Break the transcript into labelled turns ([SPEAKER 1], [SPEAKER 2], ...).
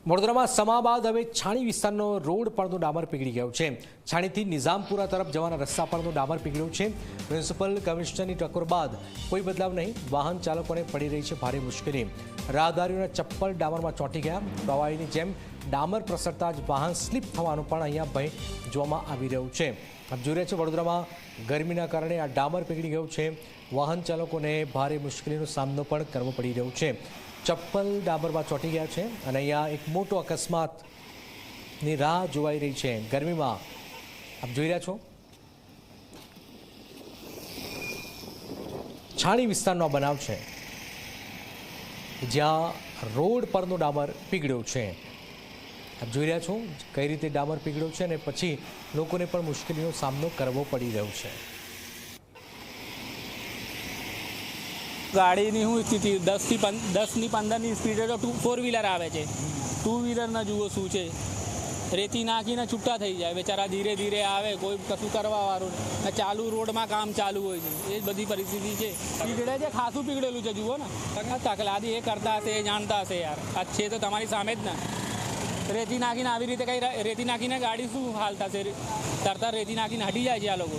[SPEAKER 1] વડોદરામાં સમા બાદ હવે છાણી વિસ્તારનો રોડ પરનો ડામર પીગળી ગયો છે। છાણીથી નિઝામપુરા તરફ જવાના રસ્તા પરનો ડામર પીગળ્યો છે। મ્યુનિસિપલ કમિશનરની ટકોર બાદ કોઈ બદલાવ નહીં। વાહન ચાલકોને પડી રહી છે ભારે મુશ્કેલી। રાહદારીઓના ચપ્પલ ડામરમાં ચોંટી ગયા। પ્રવાહીની જેમ ડામર પ્રસરતા જ વાહન સ્લીપ થવાનો પણ અહીંયા ભય જોવામાં આવી રહ્યું છે। આપ જોઈ રહ્યા છો વડોદરામાં ગરમીના કારણે આ ડામર પીગળી ગયું છે। વાહન ચાલકોને ભારે મુશ્કેલીનો સામનો પણ કરવો પડી રહ્યો છે। ચપ્પલ ડામરમાં ચોંટી ગયા છે અને અહીંયા એક મોટો અકસ્માતની રાહ જોવાઈ રહી છે। ગરમીમાં આપ જોઈ રહ્યા છો છાણી વિસ્તારનો બનાવ છે જ્યાં રોડ પરનો ડામર પીગળ્યો છે। આપ જોઈ રહ્યા છો કઈ રીતે ડામર પીગળ્યો છે અને પછી લોકોને પણ મુશ્કેલીનો સામનો કરવો પડી રહ્યો છે।
[SPEAKER 2] ગાડીની શું સ્થિતિ 10ની 15ની સ્પીડે તો 4 વ્હીલર આવે છે। 2 વ્હીલરના જુઓ શું છે, રેતી નાખીને છૂટા થઈ જાય બેચારા, ધીરે ધીરે આવે, કોઈ કશું કરવાવાળું ને ચાલુ રોડમાં કામ ચાલુ હોય છે। એ જ બધી પરિસ્થિતિ છે। પીગળે છે, ખાસું પીગળેલું છે જુઓ ને। તકલાદી એ કરતા હશે, એ જાણતા હશે યાર। આ છે તો તમારી સામે જ ને। રેતી નાખીને આવી રીતે કંઈ રેતી નાખીને ગાડી શું હાલતા છે, તરતા રેતી નાખીને હટી જાય છે આ લોકો।